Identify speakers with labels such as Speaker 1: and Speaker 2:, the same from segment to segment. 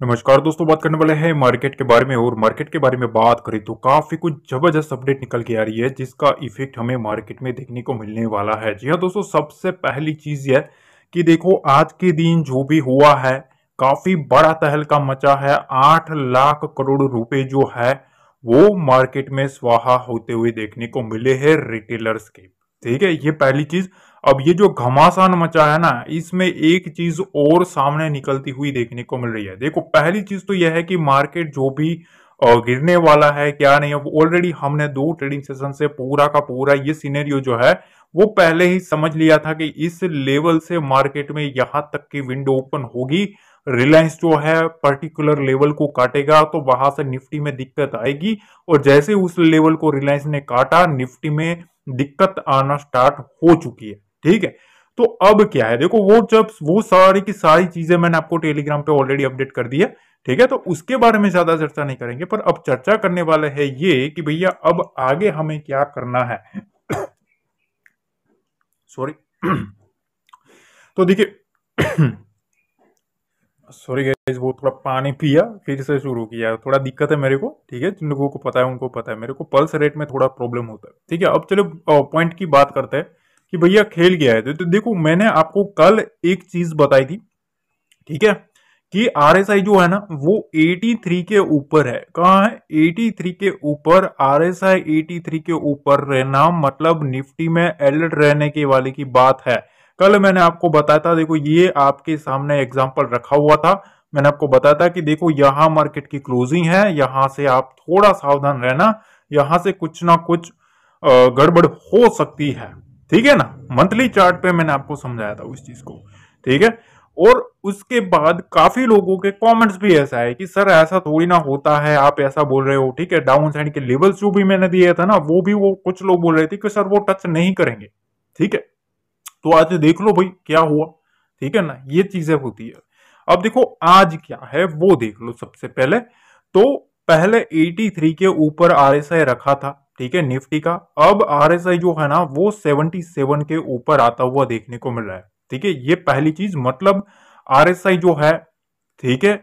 Speaker 1: नमस्कार दोस्तों, बात करने वाले हैं मार्केट के बारे में। और मार्केट के बारे में बात करें तो काफी कुछ जबरदस्त अपडेट निकल के आ रही है जिसका इफेक्ट हमें मार्केट में देखने को मिलने वाला है। जी हाँ दोस्तों, सबसे पहली चीज यह कि देखो आज के दिन जो भी हुआ है काफी बड़ा तहलका मचा है। 8 लाख करोड़ रुपए जो है वो मार्केट में स्वाहा होते हुए देखने को मिले हैं रिटेलर्स के। ठीक है, ये पहली चीज। अब ये जो घमासान मचा है ना, इसमें एक चीज और सामने निकलती हुई देखने को मिल रही है। देखो पहली चीज तो यह है कि मार्केट जो भी गिरने वाला है क्या नहीं, अब ऑलरेडी हमने 2 ट्रेडिंग सेशन से पूरा का पूरा ये सिनेरियो जो है वो पहले ही समझ लिया था कि इस लेवल से मार्केट में यहां तक की विंडो ओपन होगी। रिलायंस जो है पर्टिकुलर लेवल को काटेगा तो वहां से निफ्टी में दिक्कत आएगी, और जैसे उस लेवल को रिलायंस ने काटा निफ्टी में दिक्कत आना स्टार्ट हो चुकी है। ठीक है, तो अब क्या है, देखो वो जब वो सारी की सारी चीजें मैंने आपको टेलीग्राम पे ऑलरेडी अपडेट कर दी है। ठीक है, तो उसके बारे में ज्यादा चर्चा नहीं करेंगे, पर अब चर्चा करने वाले है ये कि भैया अब आगे हमें क्या करना है। सॉरी। तो देखिए, सॉरी गाइस, वो थोड़ा पानी पिया फिर से शुरू किया, थोड़ा दिक्कत है मेरे को। ठीक है, जिन लोगों को पता है उनको पता है, मेरे को पल्स रेट में थोड़ा प्रॉब्लम होता है। ठीक है, अब चलो पॉइंट की बात करते हैं कि भैया खेल गया है। तो देखो मैंने आपको कल एक चीज बताई थी, ठीक है, कि आरएसआई जो है ना वो 83 के ऊपर है। कहाँ है? 83 के ऊपर। आरएसआई 83 के ऊपर रहना मतलब निफ्टी में अलर्ट रहने के वाले की बात है। कल मैंने आपको बताया था, देखो ये आपके सामने एग्जांपल रखा हुआ था। मैंने आपको बताया था कि देखो यहां मार्केट की क्लोजिंग है, यहां से आप थोड़ा सावधान रहना, यहां से कुछ ना कुछ गड़बड़ हो सकती है। ठीक है ना, मंथली चार्ट पे मैंने आपको समझाया था उस चीज को। ठीक है, और उसके बाद काफी लोगों के कमेंट्स भी ऐसा है कि सर ऐसा थोड़ी ना होता है, आप ऐसा बोल रहे हो। ठीक है, डाउन साइड के लेवल्स जो भी मैंने दिए था ना वो भी वो कुछ लोग बोल रहे थे कि सर वो टच नहीं करेंगे। ठीक है, तो आज देख लो भाई क्या हुआ। ठीक है ना, ये चीजें होती है। अब देखो आज क्या है वो देख लो। सबसे पहले तो पहले 83 के ऊपर आरएसआई रखा था, ठीक है, निफ्टी का। अब आरएसआई जो है ना वो 77 के ऊपर आता हुआ देखने को मिल रहा है। ठीक है, ये पहली चीज। मतलब आरएसआई जो है, ठीक है,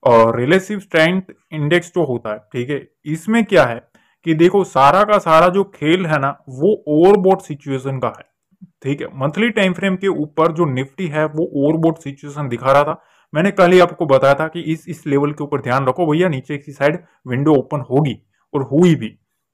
Speaker 1: और रिलेटिव स्ट्रेंथ इंडेक्स जो होता है, ठीक है, इसमें क्या है कि देखो सारा का सारा जो खेल है ना वो ओवरबॉट सिचुएशन का है। ठीक है, मंथली टाइम फ्रेम के ऊपर जो निफ्टी है वो ओवरबॉट सिचुएशन दिखा रहा था। मैंने कल ही आपको बताया था कि इस लेवल के ऊपर ध्यान रखो भैया, नीचे की साइड विंडो ओपन होगी, और हुई भी।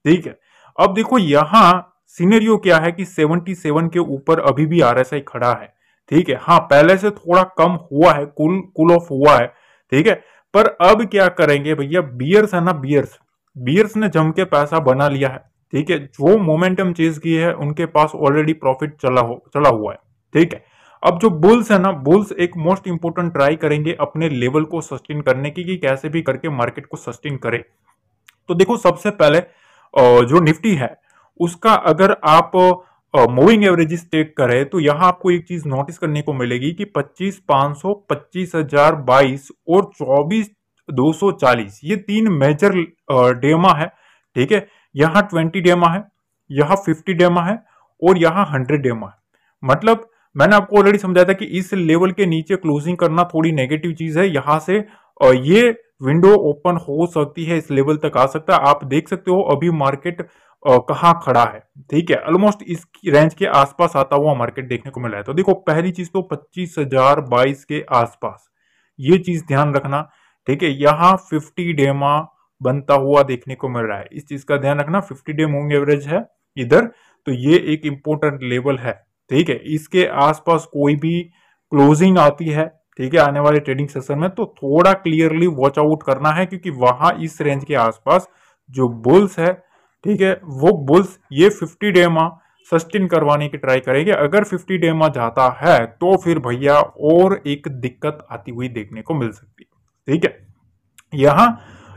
Speaker 1: ठीक है, अब देखो यहां सिनेरियो क्या है कि 77 के ऊपर अभी भी आरएसआई खड़ा है। ठीक है, हाँ पहले से थोड़ा कम हुआ है, कूल ऑफ हुआ है। ठीक है, पर अब क्या करेंगे भैया, बियर्स है ना, बियर्स बियर्स ने जम के पैसा बना लिया है। ठीक है, जो मोमेंटम चेज की है उनके पास ऑलरेडी प्रॉफिट चला हुआ है। ठीक है, अब जो बुल्स है ना, बुल्स एक मोस्ट इंपोर्टेंट ट्राई करेंगे अपने लेवल को सस्टेन करने की, कि कैसे भी करके मार्केट को सस्टेन करे। तो देखो सबसे पहले जो निफ्टी है उसका अगर आप मूविंग एवरेजेस टेक करें तो यहां आपको एक चीज नोटिस करने को मिलेगी कि 25,500, 25,022 और 24,240 ये 3 मेजर डेमा है। ठीक है, यहाँ 20 डेमा है, यहाँ 50 डेमा है, और यहाँ 100 डेमा है। मतलब मैंने आपको ऑलरेडी समझाया था कि इस लेवल के नीचे क्लोजिंग करना थोड़ी नेगेटिव चीज है। यहां से ये विंडो ओपन हो सकती है, इस लेवल तक आ सकता है। आप देख सकते हो अभी मार्केट कहाँ खड़ा है। ठीक है, ऑलमोस्ट इस रेंज के आसपास आता हुआ मार्केट देखने को मिला है। तो देखो पहली चीज तो 25,022 के आसपास, ये चीज ध्यान रखना। ठीक है, यहाँ 50 डेमा बनता हुआ देखने को मिल रहा है, इस चीज का ध्यान रखना। 50 डे मूविंग एवरेज है इधर, तो ये एक इंपॉर्टेंट लेवल है। ठीक है, इसके आसपास कोई भी क्लोजिंग आती है, ठीक है, आने वाले ट्रेडिंग सेशन में, तो थोड़ा क्लियरली वॉच आउट करना है, क्योंकि वहां इस रेंज के आसपास जो बुल्स है, ठीक है, वो बुल्स ये 50 डेमा सस्टेन करवाने की ट्राई करेंगे। अगर 50 डेमा जाता है तो फिर भैया और एक दिक्कत आती हुई देखने को मिल सकती है। ठीक है, यहां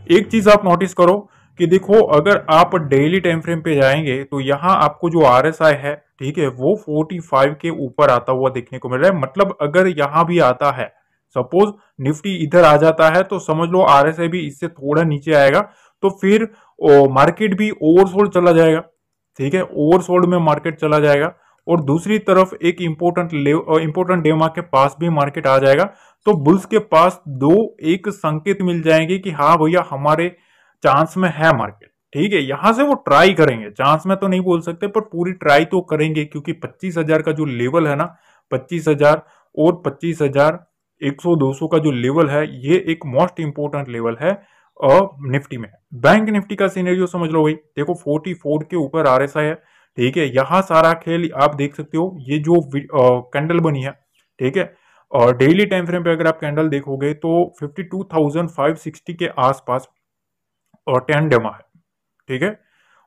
Speaker 1: एक चीज आप नोटिस करो कि देखो अगर आप डेली टाइम फ्रेम पे जाएंगे तो यहां आपको जो आरएसआई है, ठीक है, वो 45 के ऊपर आता हुआ देखने को मिल रहा है। मतलब अगर यहां भी आता है, सपोज निफ्टी इधर आ जाता है, तो समझ लो आरएसआई भी इससे थोड़ा नीचे आएगा, तो फिर मार्केट भी ओवरसोल्ड चला जाएगा। ठीक है, ओवरसोल्ड में मार्केट चला जाएगा, और दूसरी तरफ एक इंपॉर्टेंट डेमा के पास भी मार्केट आ जाएगा, तो बुल्स के पास दो एक संकेत मिल जाएंगे कि हाँ भैया हमारे चांस में है मार्केट। ठीक है, यहां से वो ट्राई करेंगे, चांस में तो नहीं बोल सकते पर पूरी ट्राई तो करेंगे, क्योंकि 25,000 का जो लेवल है ना, 25,000 और 25,000 100 200 का जो लेवल है, ये एक मोस्ट इंपोर्टेंट लेवल है निफ्टी में। बैंक निफ्टी का सिनेरियो समझ लो भाई, देखो 44 के ऊपर आरएसआई है। ठीक है, यहां सारा खेल आप देख सकते हो, ये जो कैंडल बनी है, ठीक है, और डेली टाइम फ्रेम पे अगर आप कैंडल देखोगे तो 52,560 के आसपास और 10 डेमा है। ठीक है,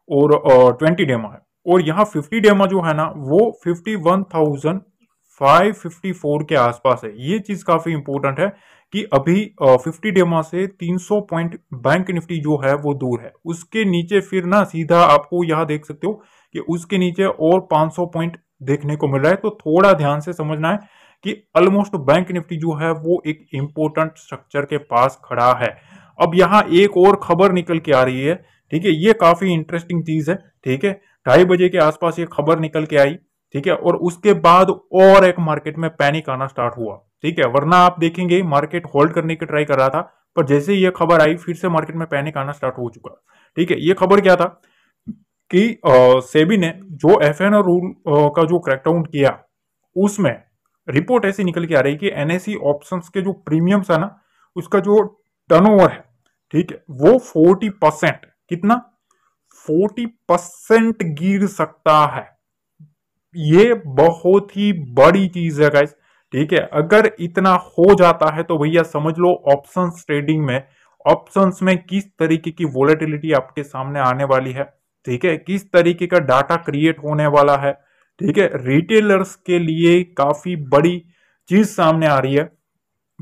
Speaker 1: और 20 डेमा है, और यहाँ 50 डेमा जो है ना वो 51,554 के आसपास है। ये चीज काफी इंपॉर्टेंट है कि अभी 50 डेमा से 300 पॉइंट बैंक निफ्टी जो है वो दूर है, उसके नीचे फिर ना सीधा आपको यहाँ देख सकते हो कि उसके नीचे और 500 पॉइंट देखने को मिल रहा है। तो थोड़ा ध्यान से समझना है कि ऑलमोस्ट बैंक निफ्टी जो है वो एक इंपॉर्टेंट स्ट्रक्चर के पास खड़ा है। अब यहाँ एक और खबर निकल के आ रही है, ठीक है, ये काफी इंटरेस्टिंग चीज है। ठीक है, 2:30 बजे के आसपास ये खबर निकल के आई। ठीक है, और उसके बाद और एक मार्केट में पैनिक आना स्टार्ट हुआ। ठीक है, वरना आप देखेंगे मार्केट होल्ड करने की ट्राई कर रहा था, पर जैसे ही ये खबर आई फिर से मार्केट में पैनिक आना स्टार्ट हो चुका। ठीक है, ये खबर क्या था कि सेबी ने जो एफएनओ रूल का जो क्रैकडाउन किया, उसमें रिपोर्ट ऐसी निकल के आ रही है कि एनएसई ऑप्शंस के जो प्रीमियम्स है ना, उसका जो टर्नओवर है, ठीक है, वो 40%, कितना 40% गिर सकता है। ये बहुत ही बड़ी चीज है गाइस। ठीक है, अगर इतना हो जाता है तो भैया समझ लो ऑप्शंस ट्रेडिंग में, ऑप्शंस में किस तरीके की वोलेटिलिटी आपके सामने आने वाली है। ठीक है, किस तरीके का डाटा क्रिएट होने वाला है। ठीक है, रिटेलर्स के लिए काफी बड़ी चीज सामने आ रही है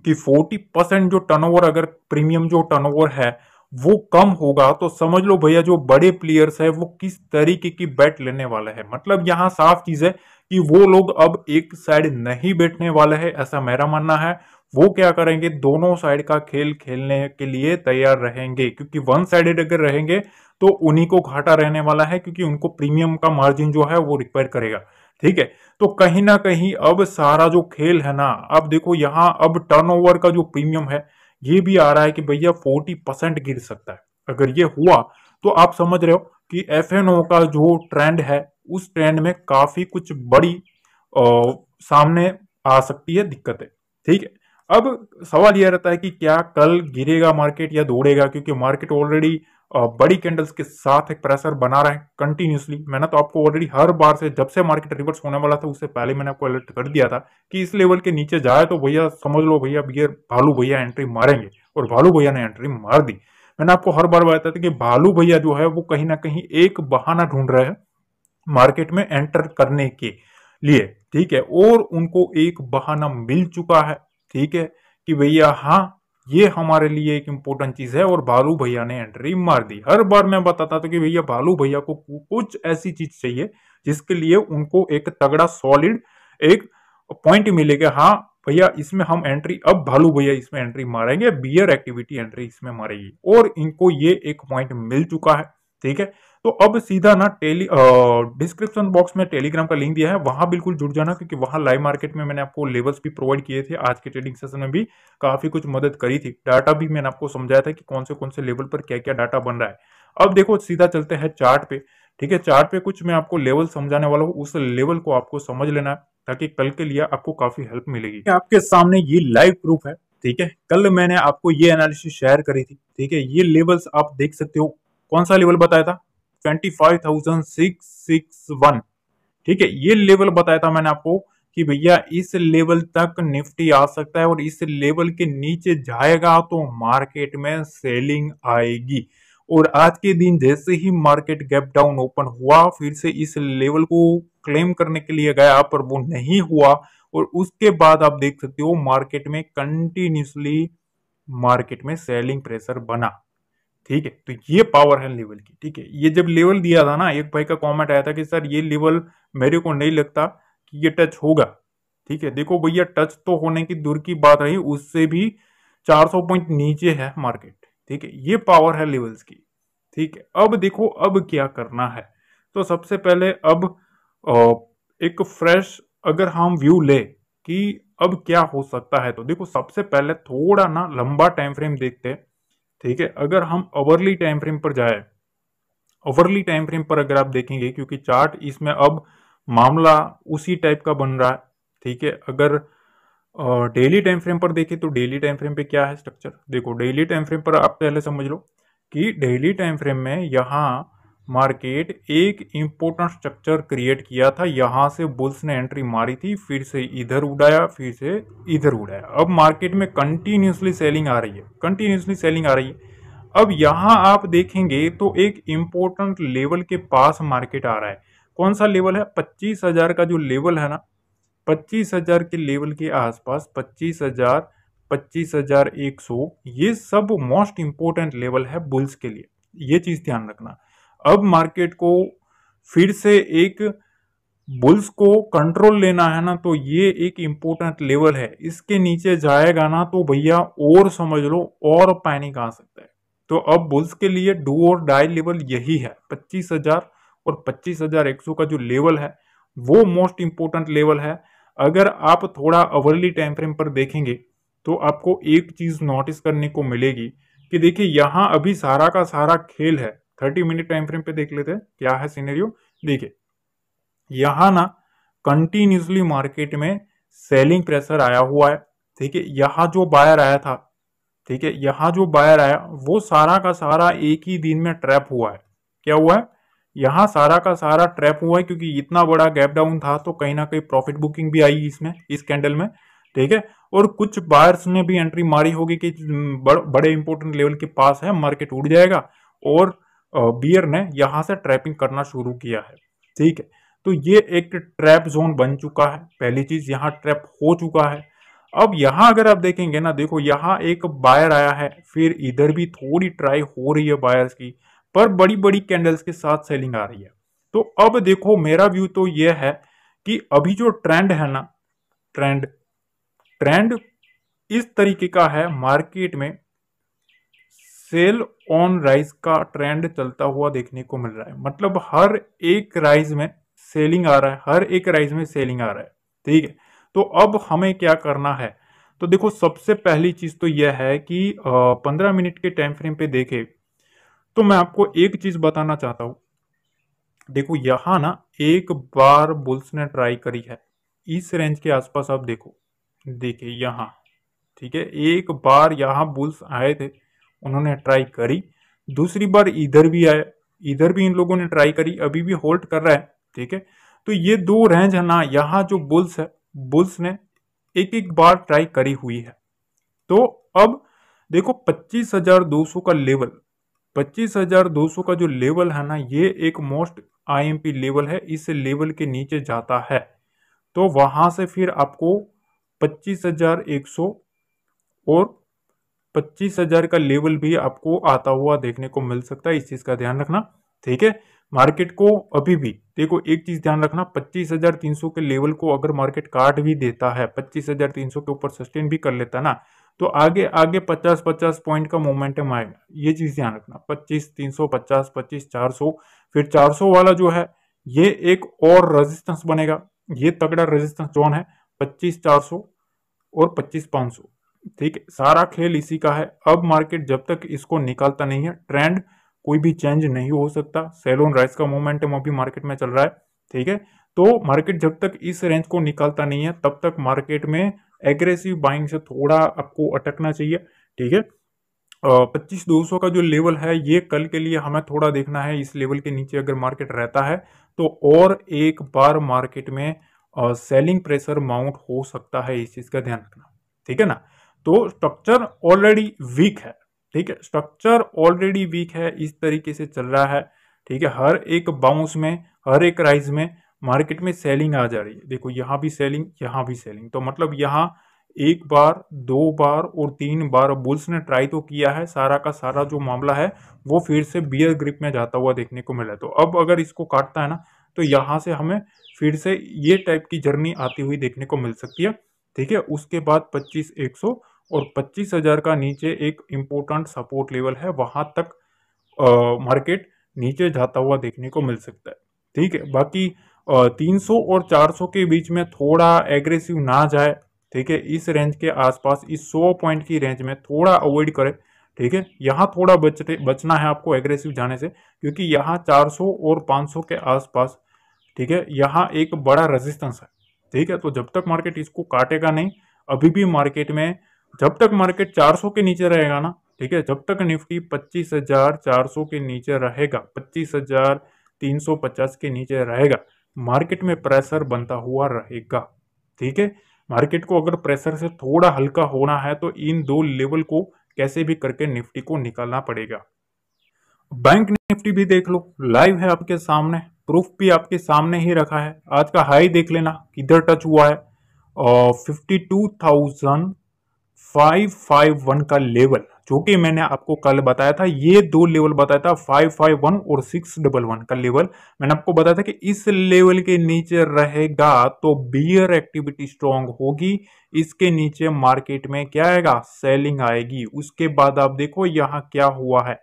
Speaker 1: कि 40% जो टर्नओवर, अगर प्रीमियम जो टर्नओवर है वो कम होगा, तो समझ लो भैया जो बड़े प्लेयर्स है वो किस तरीके की बैट लेने वाले हैं। मतलब यहां साफ चीज है कि वो लोग अब एक साइड नहीं बैठने वाले हैं, ऐसा मेरा मानना है। वो क्या करेंगे, दोनों साइड का खेल खेलने के लिए तैयार रहेंगे, क्योंकि वन साइडेड अगर रहेंगे तो उन्हीं को घाटा रहने वाला है, क्योंकि उनको प्रीमियम का मार्जिन जो है वो रिक्वायर करेगा। ठीक है, तो कहीं ना कहीं अब सारा जो खेल है ना, अब देखो यहाँ अब टर्नओवर का जो प्रीमियम है ये भी आ रहा है कि भैया 40% गिर सकता है। अगर ये हुआ तो आप समझ रहे हो कि एफएनओ का जो ट्रेंड है उस ट्रेंड में काफी कुछ बड़ी सामने आ सकती है दिक्कतें। ठीक है, अब सवाल यह रहता है कि क्या कल गिरेगा मार्केट या दौड़ेगा, क्योंकि मार्केट ऑलरेडी बड़ी कैंडल्स के साथ एक प्रेशर बना रहा है कंटिन्यूसली। मैंने तो आपको ऑलरेडी हर बार से, जब से मार्केट रिवर्स होने वाला था उससे पहले मैंने आपको अलर्ट कर दिया था कि इस लेवल के नीचे जाए तो भैया समझ लो भैया भालू भैया एंट्री मारेंगे, और भालू भैया ने एंट्री मार दी। मैंने आपको हर बार बताया था कि भालू भैया जो है वो कहीं ना कहीं एक बहाना ढूंढ रहे हैं मार्केट में एंटर करने के लिए। ठीक है, और उनको एक बहाना मिल चुका है। ठीक है, कि भैया हाँ ये हमारे लिए एक इंपॉर्टेंट चीज है, और भालू भैया ने एंट्री मार दी। हर बार मैं बताता था कि भैया भालू भैया को कुछ ऐसी चीज चाहिए जिसके लिए उनको एक तगड़ा सॉलिड एक पॉइंट मिलेगा, हाँ भैया इसमें हम एंट्री, अब भालू भैया इसमें एंट्री मारेंगे, बियर एक्टिविटी एंट्री इसमें मारेगी, और इनको ये एक पॉइंट मिल चुका है। ठीक है, तो अब सीधा ना डिस्क्रिप्शन बॉक्स में टेलीग्राम का लिंक दिया है, वहां बिल्कुल जुड़ जाना, क्योंकि वहां लाइव मार्केट में मैंने आपको लेवल्स भी प्रोवाइड किए थे। आज के ट्रेडिंग सेशन में भी काफी कुछ मदद करी थी, डाटा भी मैंने आपको समझाया था कि कौन से लेवल पर क्या क्या डाटा बन रहा है। अब देखो सीधा चलते हैं चार्ट पे। ठीक है, चार्ट पे कुछ मैं आपको लेवल समझाने वाला हूँ, उस लेवल को आपको समझ लेना है ताकि कल के लिए आपको काफी हेल्प मिलेगी। आपके सामने ये लाइव प्रूफ है। ठीक है, कल मैंने आपको ये एनालिसिस शेयर करी थी। ठीक है, ये लेवल्स आप देख सकते हो, कौन सा लेवल बताया था, 25,661। ठीक है, ये लेवल बताया था मैंने आपको कि भैया इस लेवल तक निफ्टी आ सकता है, और इस लेवल के नीचे जाएगा तो मार्केट में सेलिंग आएगी। और आज के दिन जैसे ही मार्केट गैप डाउन ओपन हुआ, फिर से इस लेवल को क्लेम करने के लिए गया, पर वो नहीं हुआ, और उसके बाद आप देख सकते हो मार्केट में कंटिन्यूसली मार्केट में सेलिंग प्रेशर बना। ठीक है, तो ये पावर है लेवल की। ठीक है, ये जब लेवल दिया था ना, एक भाई का कमेंट आया था कि सर ये लेवल मेरे को नहीं लगता कि ये टच होगा। ठीक है, देखो भैया टच तो होने की दूर की बात रही, उससे भी 400 पॉइंट नीचे है मार्केट। ठीक है, ये पावर है लेवल्स की। ठीक है, अब देखो अब क्या करना है। तो सबसे पहले अब एक फ्रेश अगर हम व्यू ले कि अब क्या हो सकता है, तो देखो सबसे पहले थोड़ा ना लंबा टाइम फ्रेम देखते हैं। ठीक है, अगर हम ओवरली टाइम फ्रेम पर जाए, ओवरली टाइम फ्रेम पर अगर आप देखेंगे, क्योंकि चार्ट इसमें अब मामला उसी टाइप का बन रहा है। ठीक है, अगर डेली टाइम फ्रेम पर देखें तो डेली टाइम फ्रेम पे क्या है स्ट्रक्चर, देखो डेली टाइम फ्रेम पर आप पहले समझ लो कि डेली टाइम फ्रेम में यहाँ मार्केट एक इंपॉर्टेंट स्ट्रक्चर क्रिएट किया था, यहां से बुल्स ने एंट्री मारी थी, फिर से इधर उड़ाया, फिर से इधर उड़ाया। अब मार्केट में कंटिन्यूसली सेलिंग आ रही है, कंटिन्यूसली सेलिंग आ रही है। अब यहां आप देखेंगे तो एक इंपॉर्टेंट लेवल के पास मार्केट आ रहा है। कौन सा लेवल है? 25,000 का जो लेवल है ना, 25,000 के लेवल के आसपास, 25,000, 25,100, ये सब मोस्ट इंपोर्टेंट लेवल है बुल्स के लिए, ये चीज ध्यान रखना। अब मार्केट को फिर से एक बुल्स को कंट्रोल लेना है ना, तो ये एक इंपॉर्टेंट लेवल है, इसके नीचे जाएगा ना तो भैया और समझ लो और पैनिक आ सकता है। तो अब बुल्स के लिए डू और डाई लेवल यही है, 25,000 और 25,100 का जो लेवल है वो मोस्ट इंपोर्टेंट लेवल है। अगर आप थोड़ा अवर्ली टाइम फ्रेम पर देखेंगे तो आपको एक चीज नोटिस करने को मिलेगी कि देखिए यहां अभी सारा का सारा खेल है। 30 मिनट टाइम फ्रेम पे देख लेते हैं क्या है सिनेरियो। देखिए यहां ना कंटिन्यूसली मार्केट में सेलिंग प्रेशर आया हुआ है। ठीक है, यहां जो बायर आया था, ठीक है, यहां जो बायर आया वो सारा का सारा एक ही दिन में ट्रैप हुआ है। क्या हुआ है? यहां सारा का सारा ट्रैप हुआ है, क्योंकि इतना बड़ा गैप डाउन था तो कहीं ना कहीं प्रॉफिट बुकिंग भी आई इसमें, इस कैंडल में। ठीक है, और कुछ बायर्स ने भी एंट्री मारी होगी कि बड़े इंपॉर्टेंट लेवल के पास है, मार्केट उड़ जाएगा, और बियर ने यहां से ट्रैपिंग करना शुरू किया है। ठीक है, तो ये एक ट्रैप जोन बन चुका है, पहली चीज यहां ट्रैप हो चुका है। अब यहां अगर आप देखेंगे ना, देखो यहां एक बायर आया है, फिर इधर भी थोड़ी ट्राई हो रही है बायर्स की, पर बड़ी बड़ी कैंडल्स के साथ सेलिंग आ रही है। तो अब देखो मेरा व्यू तो यह है कि अभी जो ट्रेंड है ना, ट्रेंड ट्रेंड इस तरीके का है, मार्केट में सेल ऑन राइज का ट्रेंड चलता हुआ देखने को मिल रहा है। मतलब हर एक राइज में सेलिंग आ रहा है, हर एक राइज में सेलिंग आ रहा है। ठीक है, तो अब हमें क्या करना है? तो देखो सबसे पहली चीज तो यह है कि 15 मिनट के टाइम फ्रेम पे देखे तो मैं आपको एक चीज बताना चाहता हूं। देखो यहां ना एक बार बुल्स ने ट्राई करी है इस रेंज के आसपास, आप देखो, देखिए यहां, ठीक है, एक बार यहां बुल्स आए थे, उन्होंने ट्राई करी, दूसरी बार इधर भी आए, इधर भी इन लोगों ने ट्राई करी, अभी भी होल्ड कर रहा है। ठीक है, तो ये दो रेंज है ना, यहां जो बुल्स है, बुल्स ने एक एक बार ट्राई करी हुई है। तो अब देखो 25,200 का लेवल, 25,200 का जो लेवल है ना, ये एक मोस्ट आईएमपी लेवल है, इस लेवल के नीचे जाता है तो वहां से फिर आपको 25,100 और 25,000 का लेवल भी आपको आता हुआ देखने को मिल सकता है, इस चीज का ध्यान रखना। ठीक है, मार्केट को अभी भी देखो एक चीज ध्यान रखना, 25,300 के लेवल को अगर मार्केट काट भी देता है, 25,300 के ऊपर सस्टेन भी कर लेता ना, तो आगे आगे 50-50 पॉइंट का मोमेंटम आएगा, ये चीज ध्यान रखना। 25,350, 25,400, फिर 400 वाला जो है ये एक और रेजिस्टेंस बनेगा, ये तगड़ा रेजिस्टेंस जोन है, 25,400 और 25,500। ठीक है, सारा खेल इसी का है। अब मार्केट जब तक इसको निकालता नहीं है, ट्रेंड कोई भी चेंज नहीं हो सकता। सेल ऑन राइज का मोमेंटम अभी मार्केट में चल रहा है। ठीक है, तो मार्केट जब तक इस रेंज को निकालता नहीं है तब तक मार्केट में एग्रेसिव बाइंग से थोड़ा आपको अटकना चाहिए। ठीक है, 25,200 का जो लेवल है ये कल के लिए हमें थोड़ा देखना है, इस लेवल के नीचे अगर मार्केट रहता है तो और एक बार मार्केट में सेलिंग प्रेशर माउंट हो सकता है, इस चीज का ध्यान रखना। ठीक है ना, तो स्ट्रक्चर ऑलरेडी वीक है। ठीक है, स्ट्रक्चर ऑलरेडी वीक है, इस तरीके से चल रहा है। ठीक है, हर एक बाउंस में, हर एक राइज में मार्केट में सेलिंग आ जा रही है। देखो यहां भी सेलिंग, यहां भी सेलिंग, तो मतलब यहां एक बार, दो बार और तीन बार बुल्स ने ट्राई तो किया है, सारा का सारा जो मामला है वो फिर से बियर ग्रिप में जाता हुआ देखने को मिला है। तो अब अगर इसको काटता है ना, तो यहां से हमें फिर से ये टाइप की जर्नी आती हुई देखने को मिल सकती है। ठीक है, उसके बाद 25,100 और 25,000 का नीचे एक इंपॉर्टेंट सपोर्ट लेवल है, वहां तक मार्केट नीचे जाता हुआ देखने को मिल सकता है। ठीक है, बाकी 300 और 400 के बीच में थोड़ा एग्रेसिव ना जाए, ठीक है। इस रेंज के आसपास, इस 100 पॉइंट की रेंज में थोड़ा अवॉइड करें, ठीक है। यहाँ थोड़ा बचना है आपको एग्रेसिव जाने से, क्योंकि यहाँ 400 और 500 के आसपास, ठीक है, यहाँ एक बड़ा रेजिस्टेंस है, ठीक है। तो जब तक मार्केट इसको काटेगा नहीं, अभी भी मार्केट में जब तक मार्केट 400 के नीचे रहेगा ना, ठीक है, जब तक निफ्टी 25,400 के नीचे रहेगा, 25,350 के नीचे रहेगा, मार्केट में प्रेशर बनता हुआ रहेगा, ठीक है। मार्केट को अगर प्रेशर से थोड़ा हल्का होना है तो इन दो लेवल को कैसे भी करके निफ्टी को निकालना पड़ेगा। बैंक निफ्टी भी देख लो, लाइव है आपके सामने, प्रूफ भी आपके सामने ही रखा है। आज का हाई देख लेना किधर टच हुआ है, और 52,551 का लेवल, जो कि मैंने आपको कल बताया था। ये दो लेवल बताया था, 551 और 611 का लेवल। मैंने आपको बताया था कि इस लेवल के नीचे रहेगा तो बियर एक्टिविटी स्ट्रांग होगी, इसके नीचे मार्केट में क्या आएगा, सेलिंग आएगी। उसके बाद आप देखो यहां क्या हुआ है,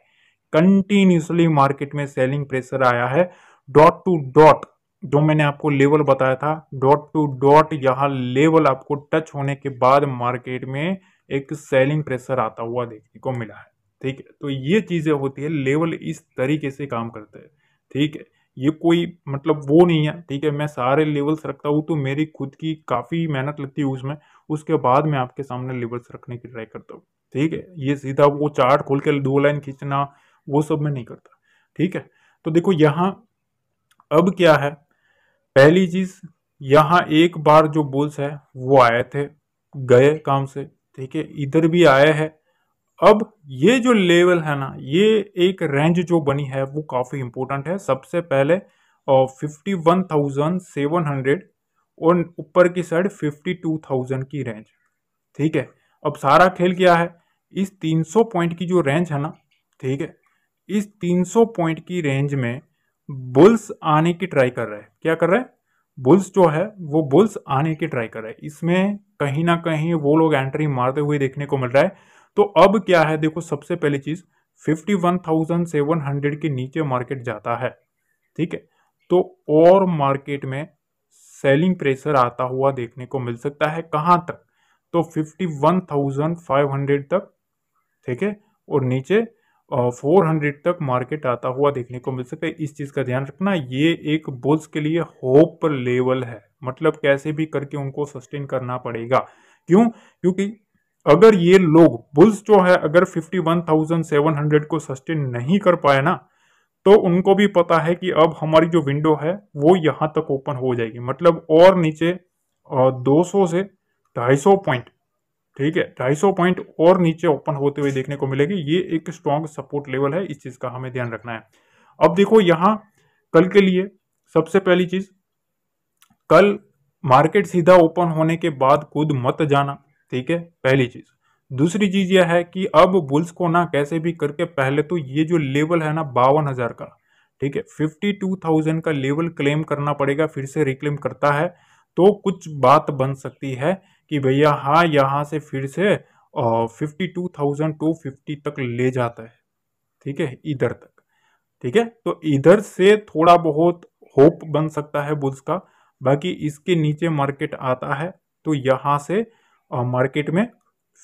Speaker 1: कंटिन्यूसली मार्केट में सेलिंग प्रेशर आया है, डॉट टू डॉट जो मैंने आपको लेवल बताया था, डॉट टू डॉट यहां लेवल आपको टच होने के बाद मार्केट में एक सेलिंग प्रेशर आता हुआ देखने को मिला है, ठीक है। तो ये चीजें होती है, लेवल इस तरीके से काम करते हैं, ठीक है। ये कोई मतलब वो नहीं है, ठीक है। मैं सारे लेवल्स रखता हूँ तो मेरी खुद की काफी मेहनत लगती है उसमें, उसके बाद मैं आपके सामने लेवल्स रखने की ट्राई करता हूँ, ठीक है। ये सीधा वो चार्ट खोल के दो लाइन खींचना वो सब मैं नहीं करता, ठीक है। तो देखो यहां अब क्या है, पहली चीज, यहां एक बार जो बुल्स है वो आए थे, गए काम से, ठीक है, इधर भी आए हैं। अब ये जो लेवल है ना, ये एक रेंज जो बनी है वो काफी इंपॉर्टेंट है। सबसे पहले 51,700 और ऊपर की साइड 52,000 की रेंज, ठीक है। अब सारा खेल क्या है, इस 300 पॉइंट की जो रेंज है ना, ठीक है, इस 300 पॉइंट की रेंज में बुल्स आने की ट्राई कर रहे हैं। क्या कर रहे हैं, बुल्स जो है वो बुल्स आने की ट्राई कर रहे हैं। इसमें कहीं ना कहीं वो लोग एंट्री मारते हुए देखने को मिल रहा है। तो अब क्या है, देखो सबसे पहली चीज 51,700 के नीचे मार्केट जाता है, ठीक है, तो और मार्केट में सेलिंग प्रेशर आता हुआ देखने को मिल सकता है। कहां तक, तो 51,500 तक, ठीक है, और नीचे 400 तक मार्केट आता हुआ देखने को मिल सकता है। इस चीज का ध्यान रखना, ये एक बुल्स के लिए होप लेवल है, मतलब कैसे भी करके उनको सस्टेन करना पड़ेगा। क्यों, क्योंकि अगर ये लोग बुल्स जो है अगर 51,700 को सस्टेन नहीं कर पाए ना, तो उनको भी पता है कि अब हमारी जो विंडो है वो यहां तक ओपन हो जाएगी, मतलब और नीचे 200 से 250 पॉइंट, ठीक है, 250 पॉइंट और नीचे ओपन होते हुए देखने को मिलेगी। ये एक स्ट्रॉन्ग सपोर्ट लेवल है, इस चीज का हमें ध्यान रखना है। अब देखो यहां कल के लिए सबसे पहली चीज, कल मार्केट सीधा ओपन होने के बाद खुद मत जाना, ठीक है, पहली चीज। दूसरी चीज यह है कि अब बुल्स को ना कैसे भी करके पहले तो ये जो लेवल है ना 52,000 का, ठीक है, 52,000 का लेवल क्लेम करना पड़ेगा। फिर से रिक्लेम करता है तो कुछ बात बन सकती है कि भैया हाँ यहां से फिर से 52,250 तक ले जाता है, ठीक है, इधर तक, ठीक है। तो इधर से थोड़ा बहुत होप बन सकता है बुल्स का। बाकी इसके नीचे मार्केट आता है तो यहां से मार्केट में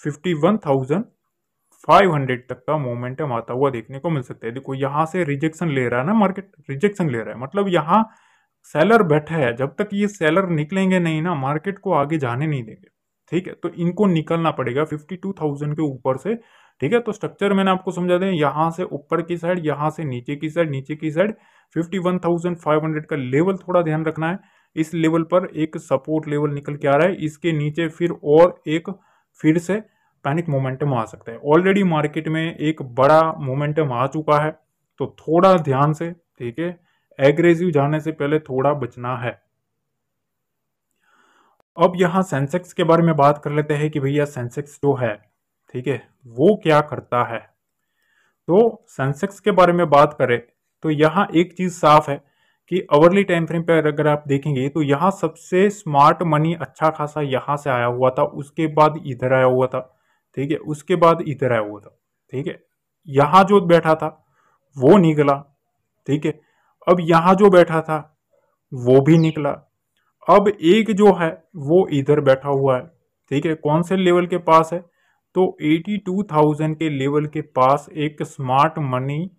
Speaker 1: 51,500 तक का मोमेंटम आता हुआ देखने को मिल सकता है। देखो यहां से रिजेक्शन ले रहा है ना, मार्केट रिजेक्शन ले रहा है, मतलब यहां सेलर बैठा है। जब तक ये सेलर निकलेंगे नहीं ना, मार्केट को आगे जाने नहीं देंगे, ठीक है। तो इनको निकलना पड़ेगा 52,000 के ऊपर से, ठीक है। तो स्ट्रक्चर मैंने आपको समझा दें, यहां से ऊपर की साइड, यहां से नीचे की साइड, नीचे की साइड 51,500 का लेवल थोड़ा ध्यान रखना है। इस लेवल पर एक सपोर्ट लेवल निकल के आ रहा है, इसके नीचे फिर और एक फिर से पैनिक मोमेंटम आ सकता है। ऑलरेडी मार्केट में एक बड़ा मोमेंटम आ चुका है, तो थोड़ा ध्यान से, ठीक है, एग्रेसिव जाने से पहले थोड़ा बचना है। अब यहां सेंसेक्स के बारे में बात कर लेते हैं कि भैया सेंसेक्स जो है, ठीक है, वो क्या करता है। तो सेंसेक्स के बारे में बात करें तो यहां एक चीज साफ है कि अवरली टाइम फ्रेम पर अगर आप देखेंगे तो यहां सबसे स्मार्ट मनी अच्छा खासा यहां से आया हुआ था, उसके बाद इधर आया हुआ था, ठीक है, उसके बाद इधर आया हुआ था, ठीक है। यहां जो बैठा था वो निकला, ठीक है। अब यहां जो बैठा था वो भी निकला। अब एक जो है वो इधर बैठा हुआ है, ठीक है, कौन से लेवल के पास है, तो 82,000 के लेवल के पास एक स्मार्ट मनी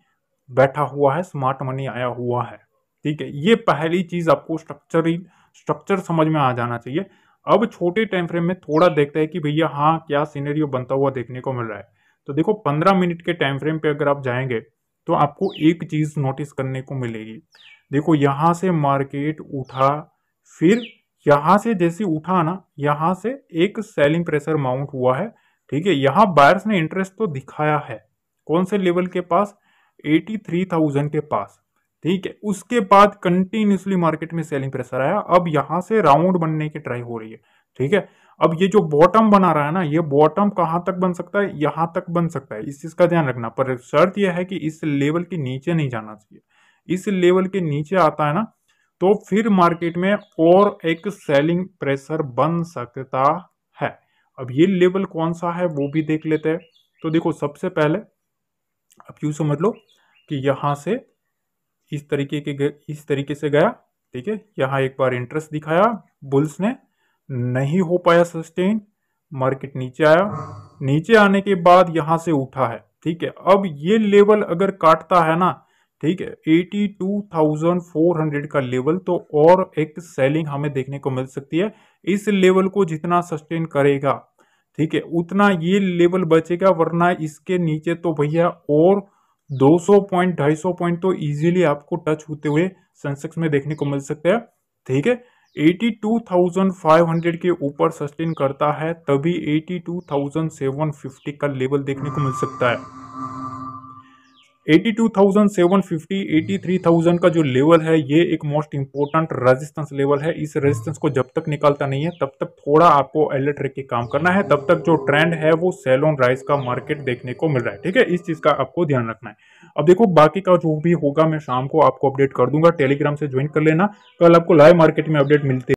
Speaker 1: बैठा हुआ है, स्मार्ट मनी आया हुआ है, ठीक है। ये पहली चीज आपको स्ट्रक्चर समझ में आ जाना चाहिए। अब छोटे टाइम फ्रेम में थोड़ा देखते हैं कि भैया हाँ क्या सिनेरियो बनता हुआ देखने को मिल रहा है। तो देखो 15 मिनट के टाइम फ्रेम पे अगर आप जाएंगे तो आपको एक चीज नोटिस करने को मिलेगी। देखो यहां से मार्केट उठा, फिर यहां से जैसे उठा ना, यहां से एक सेलिंग प्रेशर माउंट हुआ है, ठीक है। यहां बायर्स ने इंटरेस्ट तो दिखाया है, कौन से लेवल के पास, 83,000 के पास, ठीक है। उसके बाद कंटिन्यूसली मार्केट में सेलिंग प्रेशर आया, अब यहां से राउंड बनने की ट्राई हो रही है, ठीक है। अब ये जो बॉटम बना रहा है ना, ये बॉटम कहां तक बन सकता है, यहां तक बन सकता है, इस चीज का ध्यान रखना। पर शर्त यह है कि इस लेवल के नीचे नहीं जाना चाहिए। इस लेवल के नीचे आता है ना तो फिर मार्केट में और एक सेलिंग प्रेशर बन सकता है। अब ये लेवल कौन सा है वो भी देख लेते हैं। तो देखो सबसे पहले आप यूं समझ लो कि यहां से इस तरीके से गया, ठीक है। यहां एक बार इंटरेस्ट दिखाया बुल्स ने, नहीं हो पाया सस्टेन, मार्केट नीचे आया, नीचे आने के बाद यहां से उठा है, ठीक है। अब ये लेवल अगर काटता है ना, ठीक है, 82,400 का लेवल, तो और एक सेलिंग हमें देखने को मिल सकती है। इस लेवल को जितना सस्टेन करेगा, ठीक है, उतना ये लेवल बचेगा, वरना इसके नीचे तो भैया और 200 पॉइंट 250 पॉइंट तो इजीली आपको टच होते हुए सेंसेक्स में देखने को मिल सकते हैं, ठीक है। 82,500 के ऊपर सस्टेन करता है तभी 82,750 का लेवल देखने को मिल सकता है। 82,750, 83,000 का जो लेवल है ये एक मोस्ट इंपोर्टेंट रेजिस्टेंस लेवल है। इस रेजिस्टेंस को जब तक निकालता नहीं है तब तक थोड़ा आपको अलर्ट रह के काम करना है, तब तक जो ट्रेंड है वो सेल ऑन राइज का मार्केट देखने को मिल रहा है, ठीक है। इस चीज का आपको ध्यान रखना है। अब देखो बाकी का जो भी होगा मैं शाम को आपको अपडेट कर दूंगा, टेलीग्राम से ज्वाइन कर लेना, कल आपको लाइव मार्केट में अपडेट मिलते